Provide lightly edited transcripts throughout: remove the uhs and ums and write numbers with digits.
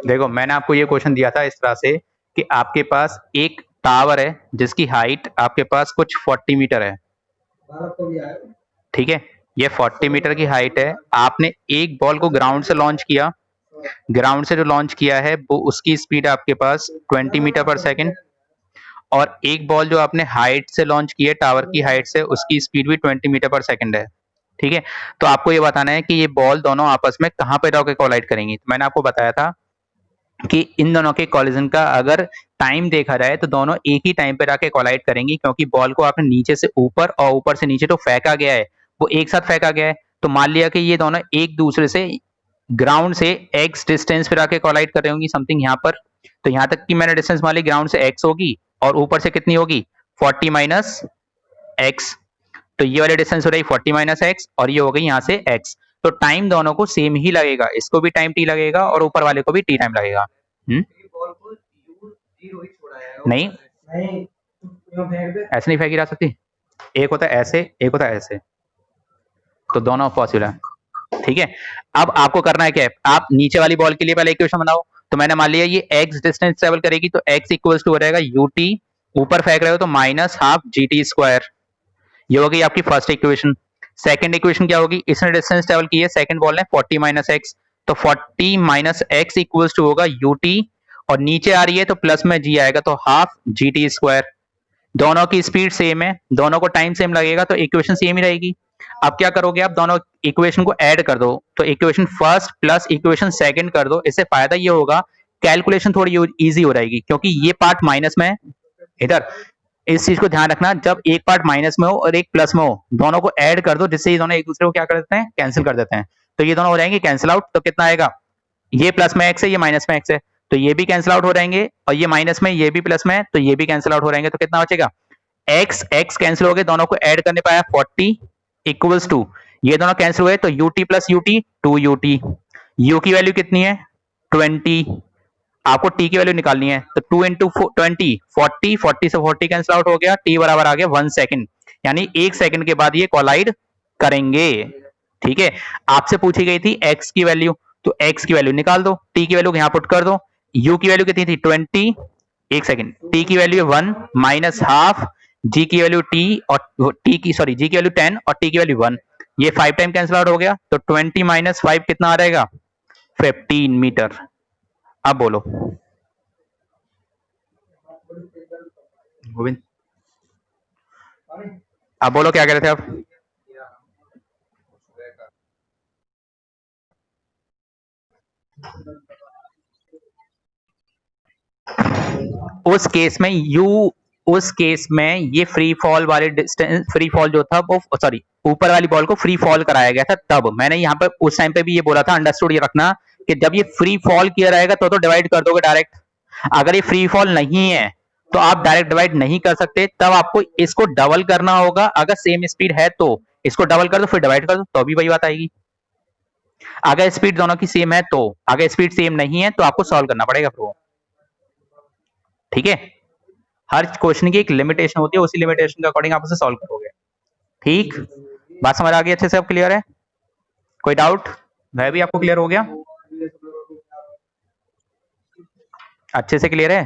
देखो मैंने आपको ये क्वेश्चन दिया था इस तरह से कि आपके पास एक टावर है जिसकी हाइट आपके पास कुछ 40 मीटर है, ठीक है। ये 40 मीटर की हाइट है। आपने एक बॉल को ग्राउंड से लॉन्च किया, ग्राउंड से जो लॉन्च किया है वो उसकी स्पीड आपके पास 20 मीटर पर सेकंड, और एक बॉल जो आपने हाइट से लॉन्च की है टावर की हाइट से, उसकी स्पीड भी 20 मीटर पर सेकंड है, ठीक है। तो आपको ये बताना है कि ये बॉल दोनों आपस में कहां पे जाके कोलाइड करेंगी। तो मैंने आपको बताया था कि इन दोनों के कॉलिजन का अगर टाइम देखा जाए तो दोनों एक ही टाइम पे जाके कोलाइड करेंगी, क्योंकि बॉल को आपने नीचे से ऊपर और ऊपर से नीचे जो फेंका गया है वो एक साथ फेंका गया है। तो मान लिया कि ये दोनों एक दूसरे से ग्राउंड से एक्स डिस्टेंस पे जाके कोलाइड कर रही होंगी, समथिंग यहाँ पर। तो यहाँ तक की मैंने डिस्टेंस मान ली ग्राउंड से एक्स होगी और ऊपर से कितनी होगी 40 माइनस एक्स। तो ये वाली डिस्टेंस हो रही 40 माइनस एक्स और ये हो गई यहाँ से एक्स। तो टाइम दोनों को सेम ही लगेगा, इसको भी टाइम टी लगेगा और ऊपर वाले को भी टी टाइम लगेगा। नहीं ऐसे नहीं फेंकी जा सकती, एक होता है ऐसे एक होता है ऐसे, तो दोनों पॉसिबल है, ठीक है। अब आपको करना है क्या है, आप नीचे वाली बॉल के लिए पहले इक्वेशन बनाओ। तो मैंने मान लिया ये x डिस्टेंस ट्रेवल करेगी तो x इक्वल्स टू हो जाएगा ut, ऊपर फेंक रहे हो तो minus half g t square. ये हो गई आपकी फर्स्ट इक्वेशन। सेकंड इक्वेशन क्या होगी, इसने डिस्टेंस ट्रेवल की है सेकंड बॉल ने 40 माइनस एक्स, तो 40 माइनस एक्स इक्वल्स टू होगा ut, और नीचे आ रही है तो प्लस में g आएगा तो हाफ जी टी स्क्वायर। दोनों की स्पीड सेम है, दोनों को टाइम सेम लगेगा तो इक्वेशन सेम ही रहेगी। अब क्या करोगे, आप दोनों इक्वेशन को ऐड कर दो, तो equation first plus equation second कर दो। इससे फायदा ये होगा कैलकुलेशन थोड़ी इजी हो जाएगी, क्योंकि ये पार्ट माइनस में है इधर। इस चीज को ध्यान रखना, जब एक पार्ट माइनस में हो और एक प्लस में हो दोनों को ऐड कर दो, जिससे ये दोनों एक दूसरे को क्या कर देते हैं, कैंसिल कर देते हैं। तो ये दोनों हो जाएंगे कैंसिल आउट। तो कितना आएगा, ये प्लस में एक्स है ये माइनस में एक्स है, तो ये भी कैंसिल आउट हो जाएंगे, और ये माइनस में ये भी प्लस में है तो ये भी कैंसिल आउट हो जाएंगे। तो कितना बचेगा, एक्स एक्स कैंसिल हो गए, दोनों को ऐड करने पाया 40 इक्वल्स टू, ये दोनों कैंसिल हुए तो UT plus UT 2ut। You की वैल्यू कितनी है 20, आपको टी की वैल्यू निकालनी है, तो 2 इंटू 20 40, 40 से 40 कैंसिल आउट हो गया, टी बराबर आ गया 1 सेकंड, यानी 1 सेकंड के बाद ये कोलाइड करेंगे, ठीक है। आपसे पूछी गई थी एक्स की वैल्यू, तो एक्स की वैल्यू निकाल दो, टी की वैल्यू यहां पुट कर दो। यू की वैल्यू कितनी थी 20, एक सेकंड, टी की वैल्यू 1 माइनस हाफ, जी की वैल्यू टी और टी की सॉरी जी की वैल्यू 10 और टी की वैल्यू 1, ये 5 टाइम कैंसिल आउट हो गया, तो 20 माइनस 5 कितना आ रहेगा 15 मीटर। अब बोलो गोविंद, अब बोलो क्या कह रहे थे आप। उस केस में यू उस केस में ये फ्री फॉल वाले डिस्टेंस, फ्री फॉल जो था वो सॉरी ऊपर वाली बॉल को फ्री फॉल कराया गया था, तब मैंने यहाँ पर उस टाइम पे भी ये बोला था, अंडरस्टूड ये रखना कि जब ये फ्री फॉल किया रहेगा तो डिवाइड कर दोगे डायरेक्ट। अगर ये फ्री फॉल नहीं है तो आप डायरेक्ट डिवाइड नहीं कर सकते, तब आपको इसको डबल करना होगा। अगर सेम स्पीड है तो इसको डबल कर दो फिर डिवाइड कर दो, तो भी वही बात आएगी। अगर स्पीड दोनों की सेम है तो, अगर स्पीड सेम नहीं है तो आपको सॉल्व करना पड़ेगा फिर वो, ठीक है। हर क्वेश्चन की एक लिमिटेशन होती है, उसी लिमिटेशन के अकॉर्डिंग आप उसे सॉल्व करोगे, ठीक। बात समझ आ गई अच्छे से, अब क्लियर है, कोई डाउट, वह भी आपको क्लियर हो गया, अच्छे से क्लियर है।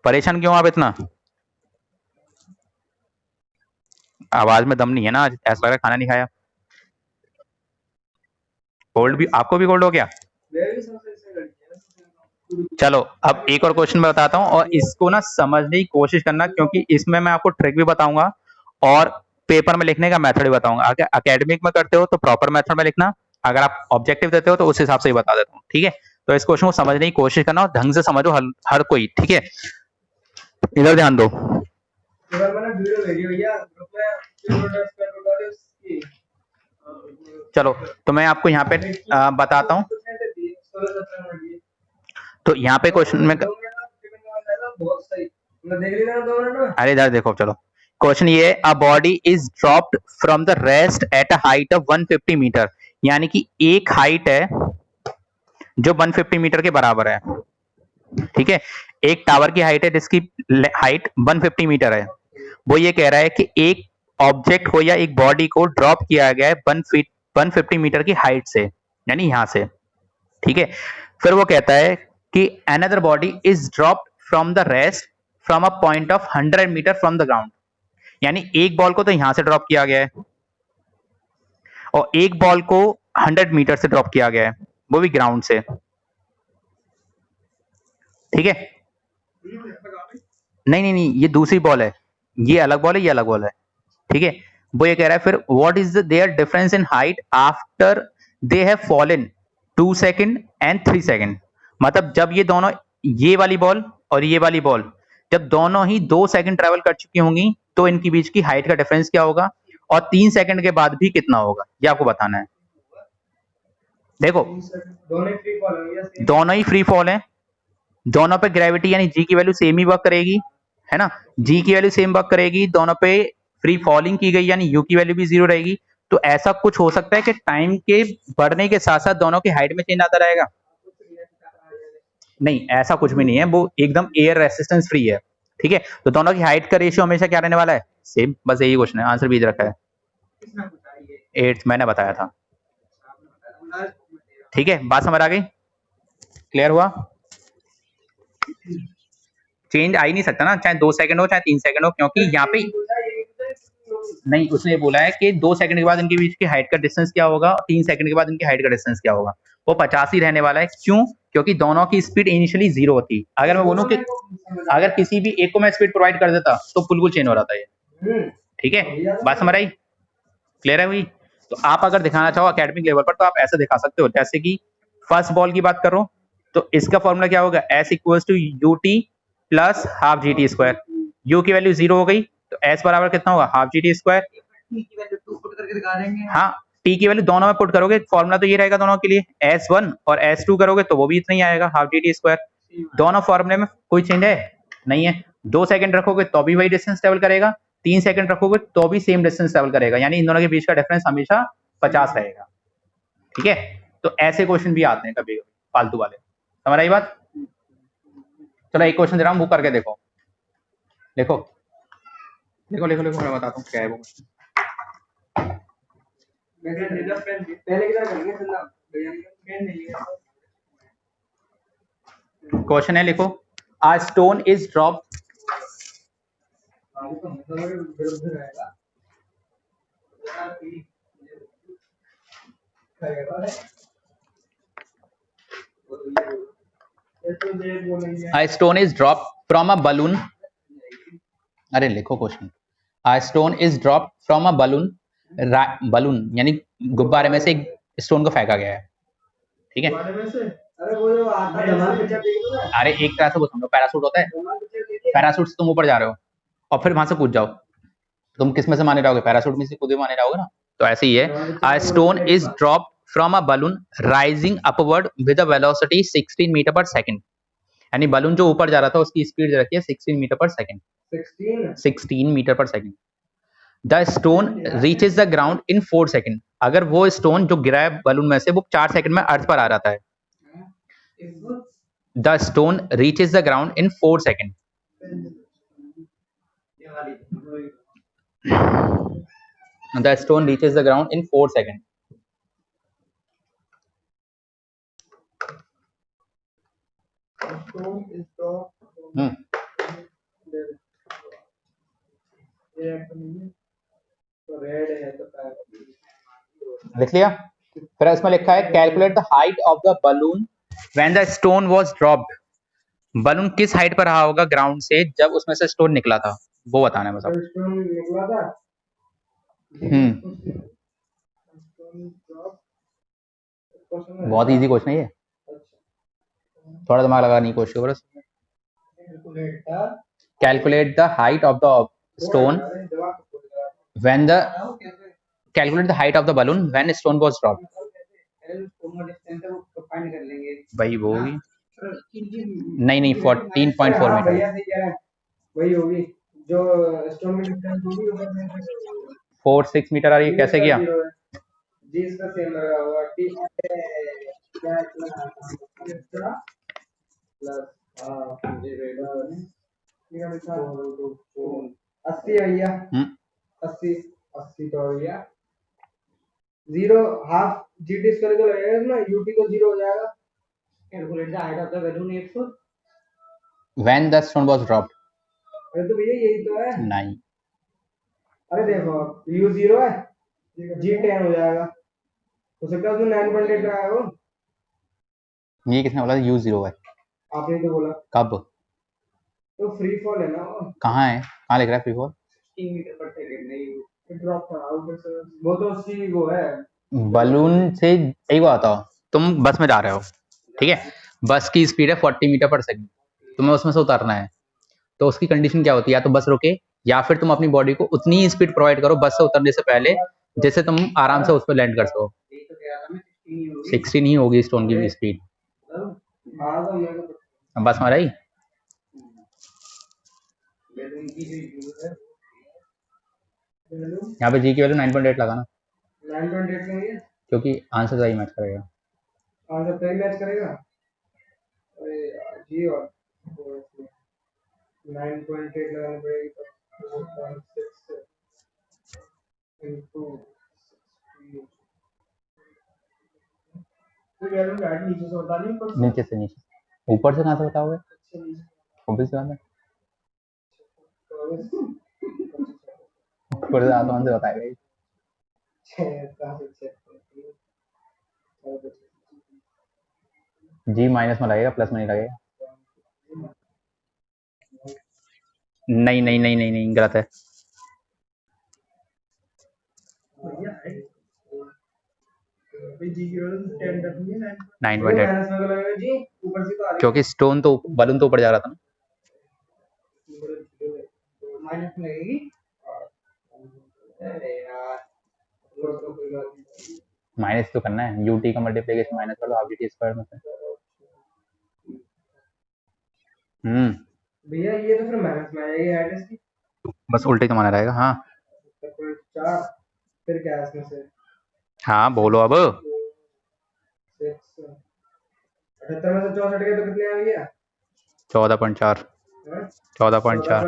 परेशान क्यों आप इतना, आवाज में दम नहीं है ना आज, ऐसा लग रहा है खाना नहीं खाया। कोल्ड भी आपको भी कोल्ड हो गया, चलो अब एक और क्वेश्चन मैं बताता हूँ और इसको ना समझने की कोशिश करना, क्योंकि इसमें मैं आपको ट्रिक भी बताऊंगा और पेपर में लिखने का मेथड भी बताऊंगा। अगर एकेडमिक में करते हो तो प्रॉपर मेथड में लिखना, अगर आप ऑब्जेक्टिव देते हो तो उस हिसाब से ही बता देता हूँ, ठीक है। तो इस क्वेश्चन को समझने की कोशिश करना और ढंग से समझो हर कोई, ठीक है। इधर ध्यान दो, चलो तो मैं आपको यहाँ पे बताता हूँ। तो यहाँ पे क्वेश्चन में, अरे इधर देखो, चलो क्वेश्चन ये है, a body is dropped from the rest at a height of 150 metre, यानी कि एक हाइट है जो 150 मीटर के बराबर है, ठीक है। एक टावर की हाइट है जिसकी हाइट 150 मीटर है। वो ये कह रहा है कि एक ऑब्जेक्ट को या एक बॉडी को ड्रॉप किया गया है 150 मीटर की हाइट से, यानी यहां से, ठीक है, फिर वो कहता है कि another body is dropped from the rest from a point of 100 metre from the ground. यानी एक बॉल को तो यहां से ड्रॉप किया गया है और एक बॉल को 100 मीटर से ड्रॉप किया गया है, वो भी ग्राउंड से। ठीक है, नहीं नहीं नहीं, ये दूसरी बॉल है, ये अलग बॉल है, ये अलग बॉल है। ठीक है, वो ये कह रहा है फिर what is there difference in height after they have fallen 2 second and 3 second. मतलब जब ये दोनों, ये वाली बॉल और ये वाली बॉल, जब दोनों ही 2 सेकंड ट्रेवल कर चुकी होंगी तो इनके बीच की हाइट का डिफरेंस क्या होगा, और 3 सेकंड के बाद भी कितना होगा, ये आपको बताना है। देखो दोनों ही फ्री फॉल है, दोनों पे ग्रेविटी यानी जी की वैल्यू सेम ही वर्क करेगी, है ना, जी की वैल्यू सेम वर्क करेगी, दोनों पे फ्री फॉलिंग की गई यानी यू की वैल्यू भी 0 रहेगी। तो ऐसा कुछ हो सकता है कि टाइम के बढ़ने के साथ साथ दोनों की हाइट में चेंज आता रहेगा? नहीं, ऐसा कुछ भी नहीं है, वो एकदम एयर रेसिस्टेंस फ्री है। ठीक है, तो दोनों की हाइट का रेशियो हमेशा क्या रहने वाला है, सेम। बस यही क्वेश्चन है, आंसर भी रखा है 8, मैंने बताया था। ठीक है, बात समझ आ गई, क्लियर हुआ? चेंज आ ही नहीं सकता ना, चाहे 2 सेकंड हो चाहे 3 सेकंड हो, क्योंकि यहाँ पे नहीं, उसने ये बोला है कि 2 सेकंड के बाद इनके बीच की हाइट का डिस्टेंस क्या होगा, 3 सेकंड के बाद इनकी हाइट का डिस्टेंस क्या होगा। वो 50 ही रहने वाला है। क्यों? क्योंकि दोनों की स्पीड इनिशियली 0 होती। अगर मैं बोलूँ कि अगर किसी भी एक को मैं स्पीड प्रोवाइड कर देता तो बिल्कुल चेंज हो रहा था ये। ठीक है, बात समझ आई, क्लियर है हुई? तो आप अगर दिखाना चाहो एकेडमिक लेवल पर तो आप ऐसे दिखा सकते हो, जैसे कि फर्स्ट बॉल की बात करो तो इसका फॉर्मूला क्या होगा, s equal to u t plus half g t square. U की वैल्यू 0 हो गई तो एस बराबर कितना होगा, हाफ जी टी स्क्वायर। हाँ, टी की वैल्यू दोनों में पुट करोगे, फॉर्मूला तो ये रहेगा दोनों के लिए, S1 और S2 करोगे तो वो भी इतना ही आएगा, हाफ जी टी स्क्वायर। दोनों फॉर्मूले में कोई चेंज है नहीं है। 2 सेकंड रखोगे तो भी वही डिस्टेंस ट्रेवल करेगा, 3 सेकंड रखोगे तो भी सेम डिस्टेंस ट्रेवल करेगा, यानी इन दोनों के बीच का डिफरेंस हमेशा 50 रहेगा। ठीक है, तो ऐसे क्वेश्चन भी आते हैं कभी कभी फालतू वाले, समझ आई बात? चलो एक क्वेश्चन दे रहा हूँ, वो करके देखो, देखो देखो देखो देखो, मैं बताता हूँ क्या है वो। क्वेश्चन है, लिखो, a stone is drop, a stone is dropped from a balloon, अरे लिखो question, a stone is dropped from a balloon, balloon यानी गुब्बारे में से एक स्टोन को फेंका गया है। ठीक है, अरे एक तरह से वो समझो पैराशूट होता है, पैराशूट से तुम ऊपर जा रहे हो और फिर वहां से कूद जाओ, तुम किस में से माने जाओगे, पैराशूट में से कूदे माने जाओगे ना। तो ऐसे ही है, a stone is dropped from a balloon rising upward with a velocity 16 metre पर सेकंड। यानी बलून जो ऊपर जा रहा था उसकी स्पीड रखी है 16 मीटर पर सेकंड, 16 मीटर पर second. The stone reaches the ground in 4 second. अगर वो स्टोन जो गिरा है बलून में से वो 4 सेकंड में अर्थ पर आ जाता है। The stone reaches the ground in 4 second. The stone reaches the ground in 4 second. लिख लिया? फिर इसमें लिखा है calculate the height of the balloon when the stone was dropped. Balloon किस हाइट पर रहा होगा ग्राउंड से जब उसमें से स्टोन निकला था, वो बताना है मतलब। बहुत इजी क्वेश्चन है ये, थोड़ा दिमाग लगाने की कोशिश करो। Calculate the height of the stone when the calculate the height of the balloon when stone was dropped. भाई वो होगी, नहीं नहीं 14.4 मीटर, वही होगी जो स्टोन में डिफरेंस होगी 4-6 मीटर आ रही है, कैसे किया? जी इसका सेम लगा हुआ ठीक है, प्लस अस्सी भैया, 80 80 तो भैया 0 हाफ जीटी स्क्वायर को लगेगा ना, यूटी को 0 हो जाएगा calculate the height of the balloon 100। When the stone was dropped. अरे तो भैया यही तो है। नहीं, अरे देखो u 0 है, g 10 हो जाएगा, हो सकता है उसमें 9.8 रहा है वो। ये किसने बोला यू जीरो है? आपने तो बोला। कब? तो फ्री फॉल है ना वो। कहाँ है, कहाँ लिख रहा है फ्री फॉल? 3 मीटर पर सेकंड नहीं, ड्रॉप था ऊपर से। वो तो उसकी वो है। बलून से एक बात बताओ, तुम बस में जा रहे हो, ठीक है, बस की स्पीड है 40 मीटर पर सेकंड, तुम्हें उसमें से उतरना है, तो उसकी कंडीशन क्या होती है? या तो बस रुके, या फिर तुम अपनी बॉडी को उतनी ही स्पीड प्रोवाइड करो बस से उतरने से पहले, जिससे तुम आराम से उस पर लैंड कर सको। 16 ही होगी स्टोन की स्पीड। बस में रही। यहाँ पे जी की वैल्यू 9.8 लगा ना, 9.8 नहीं है क्योंकि आंसर सही मैच करेगा। आंसर सही मैच करेगा। अरे यार, जी और 9.8 लगानी पड़ेगी तो 4.6 into 60। तो बैलून का हाइट नीचे से बता नहीं, ऊपर से। नीचे से नीचे, ऊपर से कहाँ से बताओगे? अच्छा नीचे। ऑब्वियस बात है, तो ऊपर से आसमान से बताएगा ये। 6 जी माइनस में लगेगा, प्लस में नहीं लगेगा। नहीं नहीं नहीं नहीं नहीं, गलत है। 9.8, क्योंकि स्टोन तो बलून तो ऊपर जा रहा था ना। माइनस में लगेगी। अरे यार, माइनस तो करना है, यूटी का मल्टीप्लिकेशन माइनस कर लो हाफ टी स्क्वायर में से। भैया ये तो फिर माइनस में आएगी हाइट इसकी। बस उल्टे का माना रहेगा। हाँ 4 फिर क्या है इसमें से? हाँ बोलो अब। 78 में से 64 गए तो कितने आ गया? 14.4। 14.4। 14.6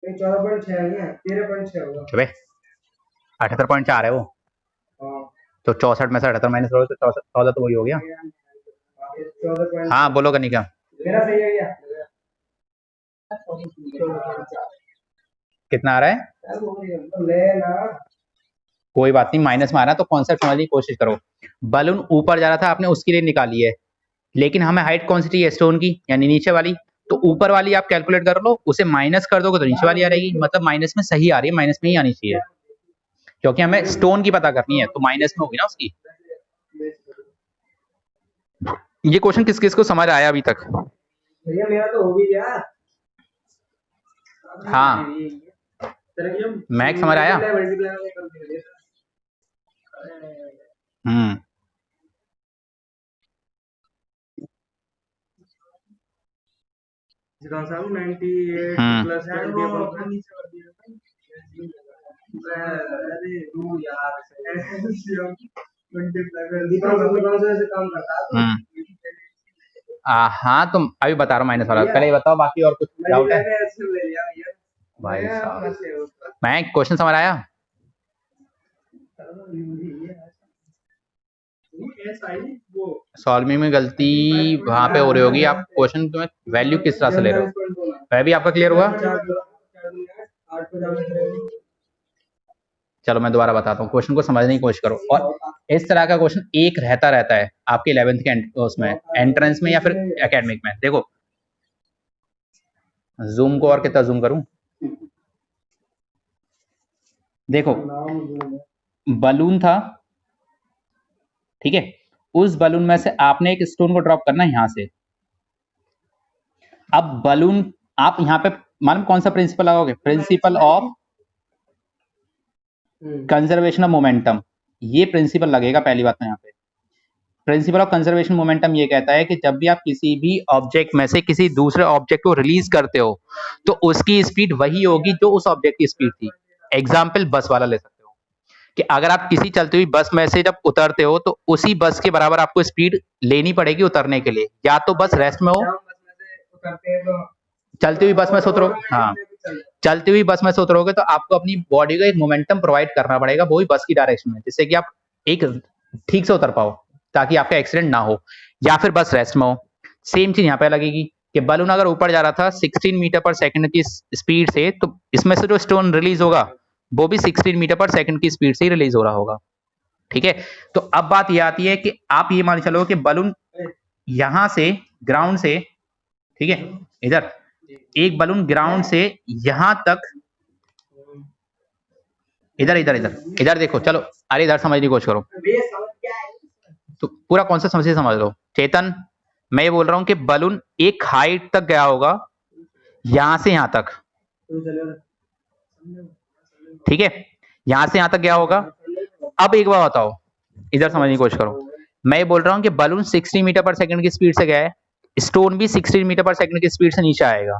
नहीं, 14.6 नहीं है, 13.6 होगा। 78.4 है वो। हाँ तो 64 में से 78 माइनस करो तो 14 तो वही हो गया। 14.6। हाँ बोलो कनिका। मेरा सही है क्या? कितना आ रहा है? ले ना। कोई बात नहीं, माइनस में आ रहा है तो कॉन्सेप्ट समझने की कोशिश करो। बलून ऊपर जा रहा था, आपने उसके लिए निकाली है, लेकिन हमें हाइट कौन सी चाहिए स्टोन की, यानी नीचे वाली। तो ऊपर वाली आप कैलकुलेट कर लो, उसे माइनस कर दोगे तो नीचे वाली आ रहेगी, मतलब माइनस में सही आ रही है, माइनस में ही आनी चाहिए, क्योंकि हमें स्टोन की पता करनी है, तो माइनस में होगी ना उसकी। ये क्वेश्चन किस किस को समझ आया अभी तक? भैया मेरा तो हो भी गया। हाँ मैक्स समझ आया। हम्म हाँ तुम अभी बता रहा हूँ माइनस वाला, पहले ये बताओ बाकी और कुछ डाउट है भाई साहब? मैं क्वेश्चन समझ आया। सॉल्विंग में गलती वहां पे हो रही होगी, आप क्वेश्चन तुम्हें वैल्यू किस तरह से ले रहे हो, वह भी आपका क्लियर हुआ? चलो मैं दोबारा बताता हूँ, क्वेश्चन को समझने की कोशिश करो। और इस तरह का क्वेश्चन एक रहता है आपके 11th के उसमें एंट्रेंस में या फिर एकेडमिक में। देखो जूम को और कितना जूम करूं, देखो बलून था, ठीक है, उस बलून में से आपने एक स्टोन को ड्रॉप करना है यहां से। अब बलून आप यहाँ पे मालूम कौन सा प्रिंसिपल लगाओगे? Principle of conservation of momentum, ये प्रिंसिपल लगेगा पहली बात। यहाँ पे प्रिंसिपल ऑफ कंजर्वेशन मोमेंटम ये कहता है कि जब भी आप किसी भी ऑब्जेक्ट में से किसी दूसरे ऑब्जेक्ट को रिलीज करते हो तो उसकी स्पीड वही होगी जो उस ऑब्जेक्ट की स्पीड थी। एग्जाम्पल बस वाला ले सकते हो कि अगर आप किसी चलती हुई बस में से जब उतरते हो तो उसी बस के बराबर आपको स्पीड लेनी पड़ेगी उतरने के लिए, या तो बस रेस्ट में हो, चलती हुई बस में से उतरो, हाँ चलती हुई बस में से उतरोगे तो आपको अपनी बॉडी को एक मोमेंटम प्रोवाइड करना पड़ेगा वो भी बस की डायरेक्शन में, जिससे कि आप एक ठीक से उतर पाओ, ताकि आपका एक्सीडेंट ना हो या फिर बस रेस्ट में हो। सेम चीज यहाँ पे लगेगी कि बलून अगर ऊपर जा रहा था 16 मीटर पर सेकंड की स्पीड से, तो इसमें से जो स्टोन रिलीज होगा वो भी 16 मीटर पर सेकंड की स्पीड से ही रिलीज हो रहा होगा। ठीक है, तो अब बात ये आती है कि आप ये मान चलो कि बलून यहां से ग्राउंड से, ठीक है, इधर एक बलून ग्राउंड से यहां तक, इधर इधर इधर इधर देखो, चलो अरे इधर समझने की कोशिश करो, भैया समझ क्या है? तो पूरा कॉन्सेप्ट समझ लो। चेतन, मैं ये बोल रहा हूं कि बलून एक हाइट तक गया होगा, यहां से यहां तक, ठीक है, यहां से यहां तक गया होगा। अब एक बार बताओ, इधर समझने की कोशिश करो, मैं ये बोल रहा हूं कि बलून 60 मीटर पर सेकंड की स्पीड से गया है, स्टोन भी 60 मीटर पर सेकंड की स्पीड से नीचे आएगा।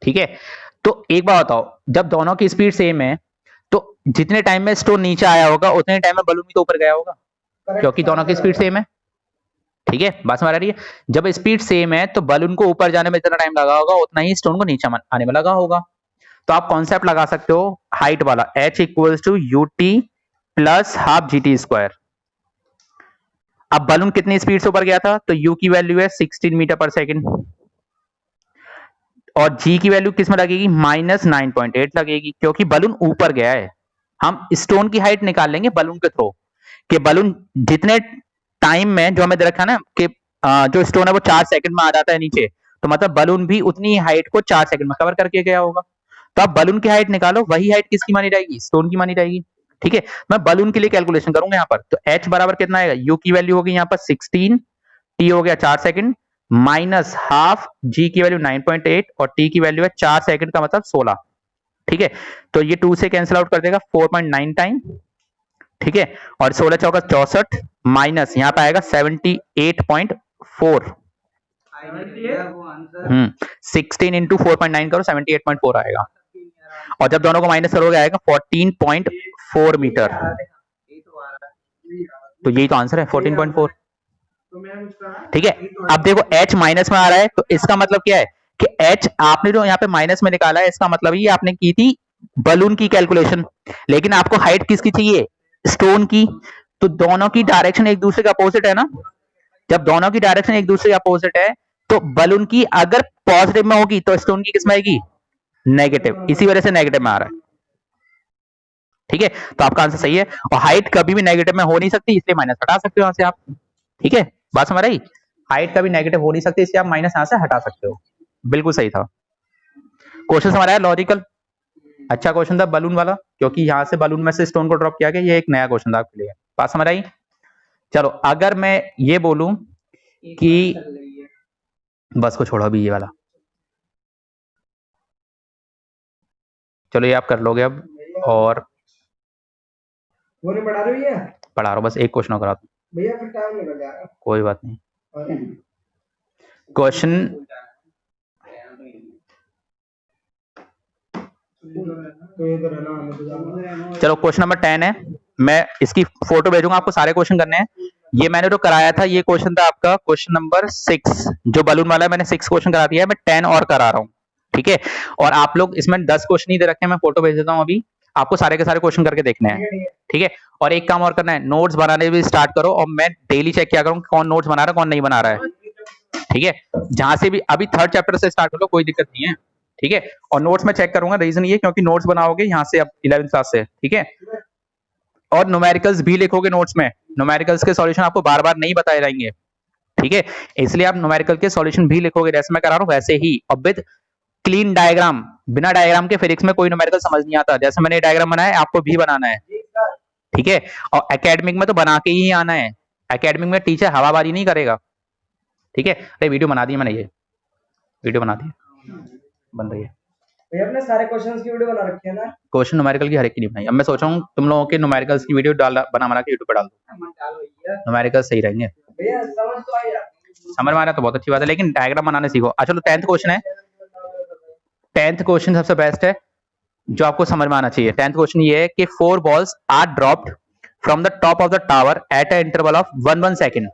ठीक है, तो एक बार बताओ, जब दोनों की स्पीड सेम है तो जितने टाइम में स्टोन नीचे आया होगा उतने टाइम में बलून भी तो ऊपर गया होगा, क्योंकि दोनों की स्पीड सेम है। ठीक है, बात समझ आ रही है? जब स्पीड सेम है तो बलून को ऊपर जाने में जितना टाइम लगा होगा उतना ही स्टोन को नीचे आने में लगा होगा। तो आप कॉन्सेप्ट लगा सकते हो हाइट वाला, h equals to u t plus half g t square. अब बलून कितनी स्पीड से ऊपर गया था, तो u की वैल्यू है 16 मीटर पर सेकंड, और g की वैल्यू किस में लगेगी, -9.8 लगेगी, क्योंकि बलून ऊपर गया है। हम स्टोन की हाइट निकाल लेंगे बलून के थ्रू, कि बलून जितने टाइम में, जो हमें दे रखा है ना कि जो स्टोन है वो 4 सेकंड में आ जाता है नीचे, तो मतलब बलून भी उतनी हाइट को 4 सेकंड में कवर करके गया होगा। तो आप बलून की हाइट निकालो, वही हाइट किसकी मानी जाएगी, स्टोन की मानी जाएगी। ठीक है, मैं बलून के लिए कैलकुलेशन करूंगा यहाँ पर, तो h बराबर कितना आएगा, u की वैल्यू होगी यहाँ पर 16, t हो गया 4 सेकंड, माइनस हाफ g की वैल्यू 9.8 और t की वैल्यू है 4 सेकंड का मतलब 16। ठीक है, तो ये 2 से कैंसिल आउट कर देगा 4.9 टाइम। ठीक है, और 16 चौका 64 माइनस यहाँ पे आएगा 78.4। 16 इंटू 4.9 करो, 78.4 आएगा, और जब दोनों को माइनस करोगे आएगा 14.4 मीटर। तो यही तो आंसर है 14.4। ठीक है, अब देखो h माइनस में आ रहा है, तो इसका मतलब क्या है कि h आपने जो यहाँ पे माइनस में निकाला है, इसका मतलब ये आपने की थी बलून की कैलकुलेशन, लेकिन आपको हाइट किसकी चाहिए, स्टोन की। तो दोनों की डायरेक्शन एक दूसरे के अपोजिट है ना, जब दोनों की डायरेक्शन एक दूसरे के अपोजिट है तो बलून की अगर पॉजिटिव में होगी तो स्टोन की किस में आएगी, नेगेटिव, इसी वजह से नेगेटिव में आ रहा है। ठीक है, तो आपका आंसर सही है, और हाइट कभी भी नेगेटिव में हो नहीं सकती, इसलिए माइनस हटा सकते हो यहां से आप। ठीक है, बात समझ आई, हाइट कभी नेगेटिव हो नहीं सकती, इसलिए आप माइनस यहां से हटा सकते हो। बिल्कुल सही था क्वेश्चन, समझ आया, लॉजिकल, अच्छा क्वेश्चन था बलून वाला, क्योंकि यहां से बलून में से स्टोन को ड्रॉप किया गया, ये एक नया क्वेश्चन था आपके लिए। बात समझ आई? चलो अगर मैं ये बोलूं कि बस को छोड़ो अभी ये वाला, चलो ये आप कर लोगे अब, और वो नहीं पढ़ा रही है, पढ़ा रहा हूं, बस एक क्वेश्चन और करा दूं, भैया फिर टाइम निकल जाएगा। कोई बात नहीं। क्वेश्चन तो इधर है ना, हमें तो जाना। चलो क्वेश्चन नंबर 10 है, मैं इसकी फोटो भेजूंगा आपको, सारे क्वेश्चन करने हैं। ये मैंने जो कराया था ये क्वेश्चन था आपका क्वेश्चन नंबर 6, जो बलून वाला है, मैंने 6 क्वेश्चन करा दिया है, मैं 10 और करा रहा हूँ। ठीक है, और आप लोग इसमें 10 क्वेश्चन ही दे रखे हैं, मैं फोटो भेज देता हूँ अभी, आपको सारे के सारे क्वेश्चन करके देखने हैं। ठीक है, और एक काम और करना है, नोट्स बनाने भी स्टार्ट करो, और मैं डेली चेक किया करूँ कौन नोट्स बना रहा है कौन नहीं बना रहा है। ठीक है, जहां से भी अभी 3rd चैप्टर से स्टार्ट कर लो, कोई दिक्कत नहीं है। ठीक है, और नोट्स में चेक करूंगा, रीजन ये क्योंकि नोट्स बनाओगे यहाँ से अब 11th क्लास से। ठीक है, और न्यूमेरिकल्स भी लिखोगे नोट्स में, न्यूमेरिकल्स के सॉल्यूशन आपको बार बार नहीं बताए जाएंगे। ठीक है, इसलिए आप न्यूमेरिकल के सॉल्यूशन भी लिखोगे, जैसे मैं करा रहा हूँ वैसे ही, और विद क्लीन डायग्राम। बिना डायग्राम के फिजिक्स में कोई न्यूमेरिकल समझ नहीं आता, जैसे मैंने डायग्राम बनाया है आपको भी बनाना है। ठीक है, और एकेडमिक में तो बना के ही आना है, एकेडमिक में टीचर हवाबाजी नहीं करेगा। ठीक है, अरे वीडियो बना दी मैंने, ये वीडियो बना दी, बन रही है। भैया अपने सारे क्वेश्चंस की वीडियो बना रखी है ना, क्वेश्चन न्यूमेरिकल की हर एक की नहीं बनाई, अब मैं सोच रहा हूँ तुम लोगों के न्यूमेरिकल्स की वीडियो बना के यूट्यूब पे डाल दो, न्यूमेरिकल सही रहेंगे। भैया समझ तो आई समझ में आ रहा है तो बहुत अच्छी बात है, लेकिन डायग्राम बनाने सीखो। अच्छा चलो 10th क्वेश्चन है, 10th क्वेश्चन सबसे बेस्ट है जो आपको समझ में आना चाहिए। 10th क्वेश्चन ये है कि 4 balls are dropped from the top of the tower at a interval of 1 second.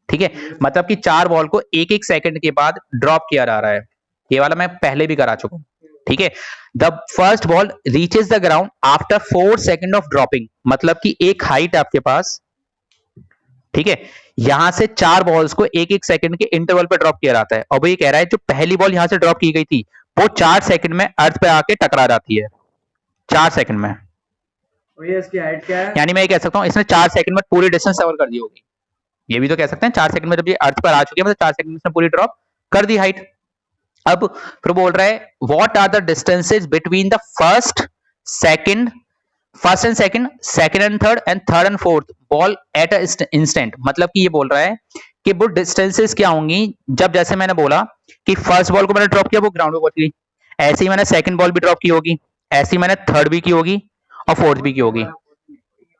ठीक है, मतलब कि 4 बॉल को एक एक सेकंड के बाद ड्रॉप किया जा रहा है, ये वाला मैं पहले भी करा चुका हूं। ठीक है, the first ball reaches the ground after 4 second of dropping, मतलब कि एक हाइट आपके पास, ठीक है, यहां से 4 बॉल्स को एक एक सेकंड के इंटरवल पे ड्रॉप किया जाता है। और वो ये कह रहा है जो पहली बॉल यहां से ड्रॉप की गई थी वो 4 सेकंड में अर्थ पे आके टकरा जाती है, 4 सेकंड में। और ये इसकी हाइट क्या है? यानी मैं ये कह सकता हूं इसने 4 सेकंड में पूरी डिस्टेंस कवर कर दी होगी। ये भी तो कह सकते हैं 4 सेकंड में जब ये अर्थ पर आ चुकी है मतलब 4 सेकंड में इसने पूरी ड्रॉप कर दी हाइट। अब फिर बोल रहा है what are the distances between the first and second and third and fourth ball at a instant. मतलब कि ये बोल रहा है कि वो डिस्टेंसेस क्या होंगी जब, जैसे मैंने बोला कि फर्स्ट बॉल को मैंने ड्रॉप किया वो ग्राउंड पे पहुंच गई, ऐसे ही मैंने सेकंड बॉल भी ड्रॉप की होगी, ऐसे ही मैंने थर्ड भी की होगी और फोर्थ भी की होगी।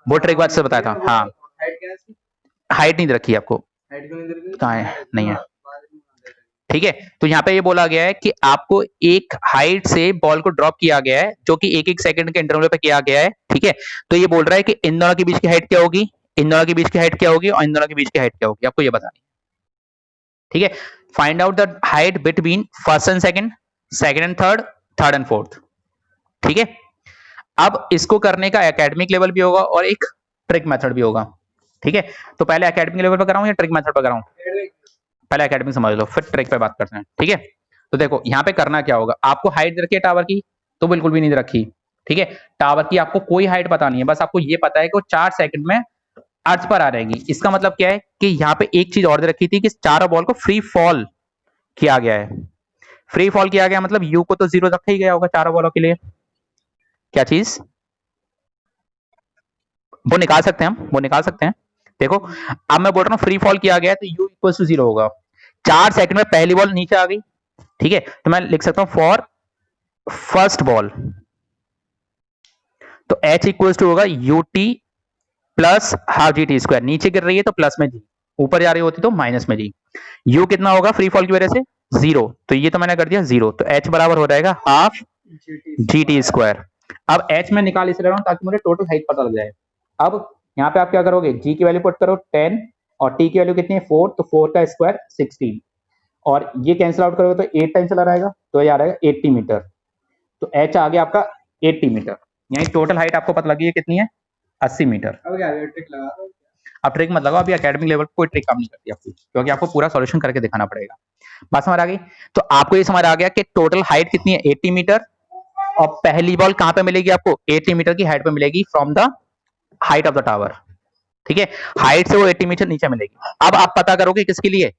वो ट्रिक बात से बताया था। हाँ, हाइट क्या है इसकी? हाइट नहीं रखी आपको, हाइट क्यों नहीं दे रखी? कहाँ है, नहीं है। ठीक है, तो यहाँ पे ये बोला गया है कि आपको एक हाइट से बॉल को ड्रॉप किया गया है जो कि एक एक सेकंड के इंटरवल पे किया गया है। ठीक है, तो ये बोल रहा है कि इन दोनों के बीच की हाइट क्या होगी, इन दोनों के बीच की हाइट क्या होगी और इन दोनों के बीच की हाइट क्या होगी, आपको ये बतानी है। ठीक है, find out the height between first and second and third and fourth. ठीक है, अब इसको करने का एकेडमिक लेवल भी होगा और एक ट्रिक मेथड भी होगा। ठीक है, तो पहले एकेडमिक लेवल पर कराऊं या ट्रिक मेथड पर कराऊं? पहले एकेडमिक समझ लो फिर ट्रिक पे बात करते हैं। ठीक है, तो देखो यहाँ पे करना क्या होगा, आपको हाइट दे रखी है टावर की, तो बिल्कुल भी नहीं दे रखी। ठीक है, टावर की आपको कोई हाइट पता नहीं है, बस आपको ये पता है कि वो 4 सेकंड में अर्थ पर आ रहेगी। इसका मतलब क्या है कि यहाँ पे एक चीज और दे रखी थी कि चारों बॉल को फ्री फॉल किया गया है। फ्री फॉल किया गया मतलब यू को तो 0 रखा ही गया होगा चारों बॉलों के लिए। क्या चीज, वो निकाल सकते हैं हम, वो निकाल सकते हैं। देखो अब मैं बोल रहा हूँ फ्री फॉल किया गया है तो यू इक्वल टू 0 होगा। 4 सेकंड में पहली बॉल नीचे आ गई। ठीक है, तो मैं लिख सकता हूं फॉर फर्स्ट बॉल, तो एच इक्वल टू होगा you t plus half g t square. नीचे गिर रही है तो प्लस में जी, ऊपर जा रही होती तो माइनस में जी। यू कितना होगा फ्री फॉल की वजह से 0, तो ये तो मैंने कर दिया 0, तो एच बराबर हो जाएगा हाफ जी टी स्क्वायर। अब एच में निकाल इस रहा हूं ताकि मुझे टोटल हाइट पता लग जाए। अब यहाँ पे आप क्या करोगे, जी की वैल्यू पुट करो 10 और टी की वैल्यू कितनी है 4, तो 4 का स्क्वायर 16 और ये कैंसिल आउट करोगे तो 8 टाइम चला रहेगा तो ये आ रहेगा 80 मीटर। तो एच आ गया आपका 80 मीटर, यानी टोटल हाइट आपको पता लगी है कितनी है 80 मीटर। अब क्या ट्रिक लगा दो? अब ट्रिक मत लगाओ, अभी एकेडमिक लेवल पर कोई ट्रिक काम नहीं करती आपकी, क्योंकि आपको पूरा सॉल्यूशन करके दिखाना पड़ेगा। बात समझ आ गई? तो आपको ये समझ आ गया कि टोटल हाइट कितनी है 80 मीटर और पहली बॉल कहां पे मिलेगी आपको 80 मीटर की हाइट पे मिलेगी from the height of the tower. ठीक है, हाइट से वो 80 मीटर नीचे मिलेगी। अब आप पता करोगे किसके लिए,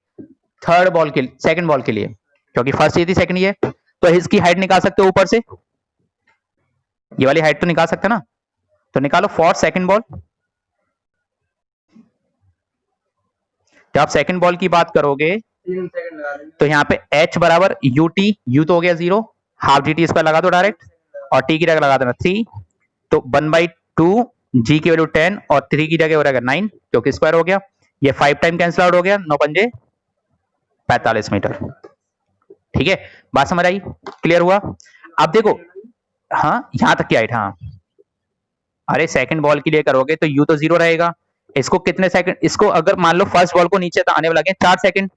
थर्ड बॉल के, सेकंड बॉल के लिए, क्योंकि फर्स्ट ये थी सेकंड ये, तो इसकी हाइट निकाल सकते हो ऊपर से, ये वाली हाइट तो निकाल सकते हैं ना, तो निकालो फॉर सेकंड बॉल। जब आप सेकंड बॉल की बात करोगे 3 सेकंड लगा देंगे तो यहाँ पे h बराबर यू टी, यू तो हो गया 0, हाफ जी टी स्क्वायर लगा दो डायरेक्ट और t की जगह लगा देना 3, तो 1/2 g की वैल्यू 10 और 3 की जगह हो रहेगा 9 क्योंकि स्क्वायर हो गया, ये 5 टाइम कैंसिल आउट हो गया, 9 पंजे 45 मीटर। ठीक है, बात समझ आई, क्लियर हुआ? अब देखो, हाँ यहां तक की हाइट, हाँ अरे सेकंड बॉल के लिए करोगे तो यू तो 0 रहेगा, इसको कितने सेकंड, इसको अगर मान लो फर्स्ट बॉल को नीचे आने वाला 4 सेकंड,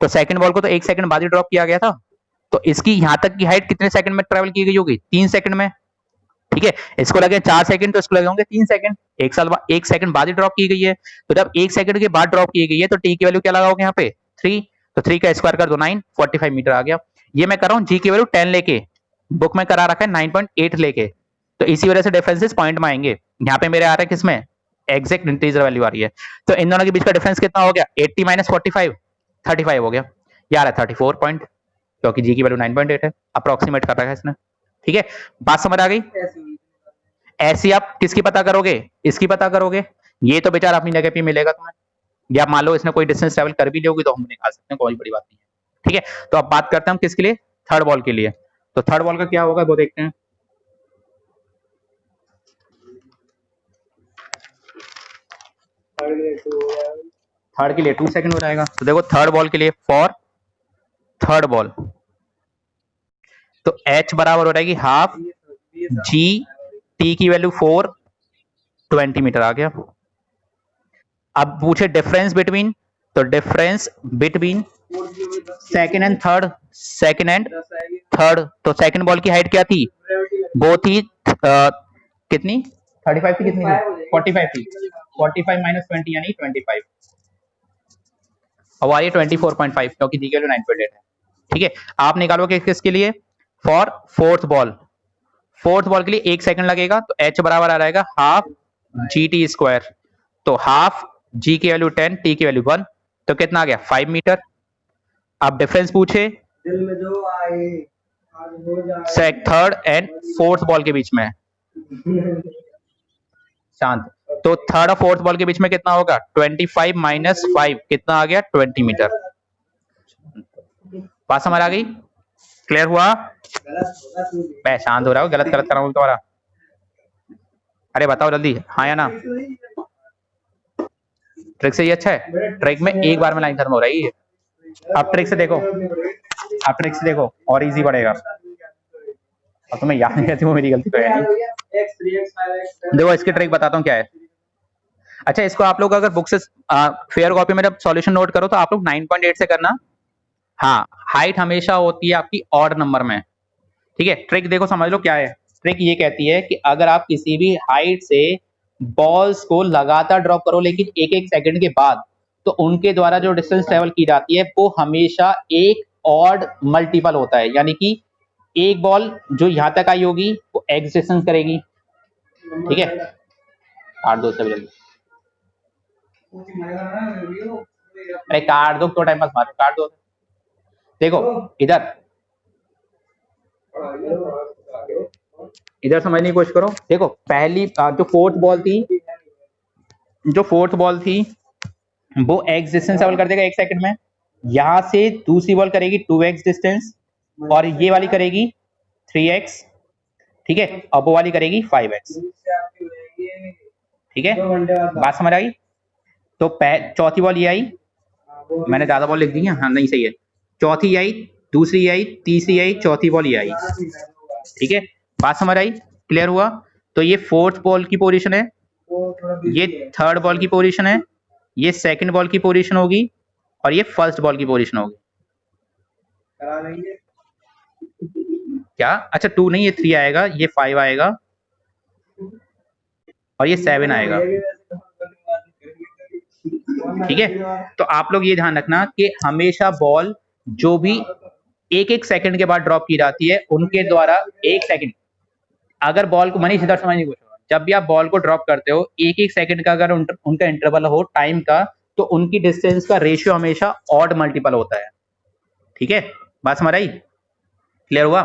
तो सेकंड बॉल को तो 1 सेकंड बाद ही ड्रॉप किया गया था, तो इसकी यहां तक की हाइट कितने सेकंड में ट्रेवल की गई होगी 3 सेकंड में। ठीक है, इसको लगे 4 सेकंड तो इसको लगे होंगे 3 सेकंड, 1 सेकंड बाद ही ड्रॉप की गई है, तो जब 1 सेकंड के बाद ड्रॉप की गई है तो टी की वैल्यू क्या लगाओगे यहाँ पे 3, तो 3 का स्क्वायर कर दो 9, 45 मीटर आ गया। ये मैं कर रहा हूँ जी की वैल्यू 10 लेके, बुक में करा रखा है 9.8 लेके, तो इसी वजह से डिफरेंसेस पॉइंट में आएंगे। यहाँ पे मेरे आ रहा है किसमें, एग्जैक्ट इंटीजर वैल्यू आ रही है, तो इन दोनों के बीच का डिफरेंस कितना हो गया 80 माइनस 45, 35 हो गया, ये आ रहा है 34 पॉइंट, क्योंकि जी की वैल्यू 9.8 है, अप्रोक्सीमेट कर रखा है इसने। ठीक है, बात समझ आ गई? ऐसे ही। ऐसी आप किसकी पता करोगे, इसकी पता करोगे, ये तो बेचारा अपनी जगह पे मिलेगा तुम्हें, या मान लो इसने कोई डिस्टेंस ट्रेवल कर भी ली होगी तो हम निकाल सकते हैं, कोई बड़ी बात नहीं है। ठीक है, तो अब बात करते हैं हम किसके लिए, थर्ड बॉल के लिए। तो थर्ड बॉल का क्या होगा वो देखते हैं। थर्ड के लिए 2 सेकंड हो जाएगा, तो देखो थर्ड बॉल के लिए फॉर थर्ड बॉल, तो एच बराबर हो जाएगी हाफ जी टी की वैल्यू 420 मीटर आ गया। अब पूछे डिफरेंस बिटवीन, तो difference between second and third, तो सेकंड बॉल की हाइट क्या थी, वो थी कितनी 35 थी, कितनी थी 45 थी, 45 माइनस 20 यानी 25, और वो आ रही है 24.5 क्योंकि जी की वैल्यू 9.8 है। ठीक है, आप निकालोगे किसके लिए, for fourth ball. Fourth ball के लिए 1 सेकंड लगेगा, तो एच बराबर आ जाएगा हाफ जी टी स्क्वायर। तो हाफ जी की वैल्यू 10, टी की वैल्यू 1, तो कितना आ गया 5 मीटर। आप डिफरेंस पूछे दिल में जो आए आज हो जाए सेक थर्ड एंड फोर्थ बॉल के बीच में, शांत। तो थर्ड और फोर्थ बॉल के बीच में कितना होगा, 25 माइनस 5 कितना आ गया 20 मीटर। बात समझ आ गई, क्लियर हुआ। गलत होगा तू भी। मैं शांत हो रहा हूँ, गलत गलत कर रहा हूँ तुम्हारा। अरे बताओ जल्दी, हाँ या ना। ट्रिक से ये अच्छा है, ट्रिक में एक बार में लाइन खत्म हो रही है। अब ट्रिक से देखो, अब ट्रिक से देखो और इजी पड़ेगा। अब तुम्हें याद नहीं रहती, वो मेरी गलती तो है नहीं। देखो इसकी ट्रिक बताता हूँ क्या है। अच्छा, इसको आप लोग अगर बुक से फेयर कॉपी में जब सॉल्यूशन नोट करो तो आप लोग 9.8 से करना। हाँ, हाइट हमेशा होती है आपकी ऑड नंबर में। ठीक है, ट्रिक देखो समझ लो क्या है। ट्रिक ये कहती है कि अगर आप किसी भी हाइट से बॉल्स को लगातार ड्रॉप करो लेकिन एक एक सेकंड के बाद, तो उनके द्वारा जो डिस्टेंस ट्रेवल की जाती है वो हमेशा एक ऑड मल्टीपल होता है। यानी कि एक बॉल जो यहां तक आई होगी वो एक्स डिस्टेंस करेगी। ठीक है, 8 2 से जल्दी, अरे काट दो, तो टाइम पास मारो, काट दो। देखो इधर, इधर समझने की कोशिश करो। देखो पहली जो फोर्थ बॉल थी, जो फोर्थ बॉल थी वो एक्स डिस्टेंस ट्रेवल कर देगा 1 सेकंड में। यहां से दूसरी बॉल करेगी 2x डिस्टेंस, और ये वाली करेगी 3x। ठीक है, अब वो वाली करेगी 5x। ठीक है, बात समझ आई। तो चौथी बॉल ये आई, मैंने ज्यादा बॉल लिख दी है, हाँ नहीं सही है। चौथी आई, दूसरी आई, तीसरी आई, चौथी बॉल ये आई। ठीक है, बात समझ आई, क्लियर हुआ। तो ये फोर्थ बॉल की पोजीशन है, ये थर्ड बॉल की पोजीशन है, ये सेकंड बॉल की पोजीशन होगी, और ये फर्स्ट बॉल की पोजीशन होगी। क्या, अच्छा 2 नहीं, ये 3 आएगा, ये 5 आएगा, और ये 7 आएगा। ठीक है, तो आप लोग ये ध्यान रखना कि हमेशा बॉल जो भी एक एक सेकंड के बाद ड्रॉप की जाती है उनके द्वारा 1 सेकंड, अगर बॉल को मनीष इधर समझने की कोशिश करो, जब भी आप बॉल को ड्रॉप करते हो एक एक सेकंड का अगर उनका इंटरवल हो टाइम का, तो उनकी डिस्टेंस का रेशियो हमेशा ऑड मल्टीपल होता है। ठीक है, बात समझ आई, क्लियर हुआ।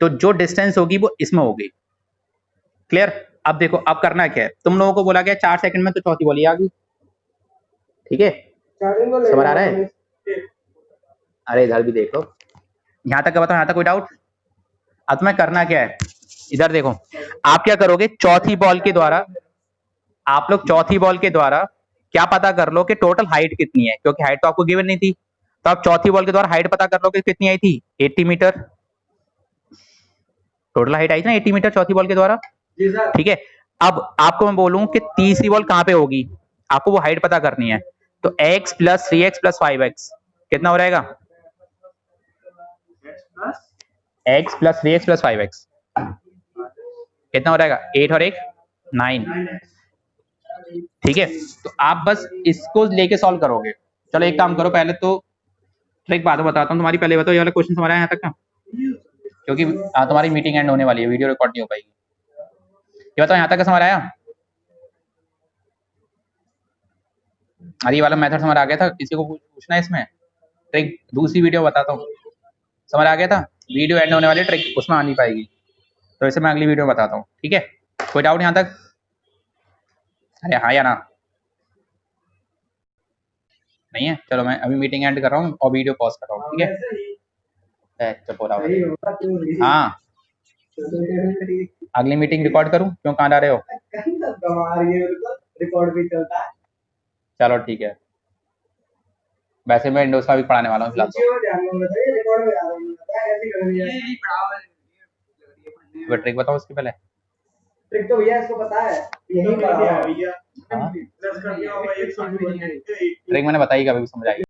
तो जो डिस्टेंस होगी वो इसमें होगी, क्लियर। अब देखो अब करना क्या है, तुम लोगों को बोला गया 4 सेकंड में, तो चौथी बॉल आ गई। ठीक है, समझ आ रहा है। अरे इधर भी देख लो, यहां तक का बताओ, यहां तक कोई डाउट। अब तुम्हें करना क्या है, इधर देखो, आप क्या करोगे, चौथी बॉल के द्वारा, आप लोग चौथी बॉल के द्वारा क्या पता कर लो कि टोटल हाइट कितनी है, क्योंकि हाइट तो आपको गिवन नहीं थी। तो आप चौथी बॉल के द्वारा हाइट पता कर लो कि कितनी आई थी, 80 मीटर। टोटल हाइट आई थी ना 80 मीटर चौथी बॉल के द्वारा। ठीक है, अब आपको मैं बोलूं कि तीसरी बॉल कहां पे होगी, आपको वो हाइट पता करनी है। तो x plus 3x plus 5x कितना हो जाएगा, x plus 3x plus 5x कितना हो जाएगा, 8 और 1 9। ठीक है, तो आप बस इसको लेके सॉल्व करोगे। चलो एक काम करो, पहले तो ट्रिक बाद में बताता हूँ तुम्हारी, पहले बताओ ये वाला क्वेश्चन समझ आया यहाँ तक का, क्योंकि तुम्हारी मीटिंग एंड होने वाली है, वीडियो रिकॉर्ड नहीं हो पाएगी। ये बताओ यहाँ तक का समझ आया। अरे ये वाला मेथड समझ आ गया था, किसी को पूछना है इसमें, ट्रिक दूसरी वीडियो बताता हूँ। समझ आ गया था, वीडियो एंड होने वाली ट्रिक उसमें आ नहीं पाएगी, तो इसे मैं अगली वीडियो में बताता हूँ। ठीक है, कोई डाउट यहाँ तक। अरे हाँ या ना, नहीं है, चलो मैं अभी मीटिंग एंड कर रहा हूँ और वीडियो पॉज कर रहा हूँ। ठीक है, चुप हो रहा हूँ। हाँ, अगली मीटिंग रिकॉर्ड करूँ, क्यों कहाँ जा रहे हो। रिकॉर्ड भी चलता है, चलो ठीक है। वैसे मैं इंडोज का भी पढ़ाने वाला हूँ फिलहाल तो। ट्रिक बताओ उसकी पहले। ट्रिक तो भैया इसको पता है, यही पढ़ा भैया। ट्रिक मैंने बताई, कभी भी समझ आई।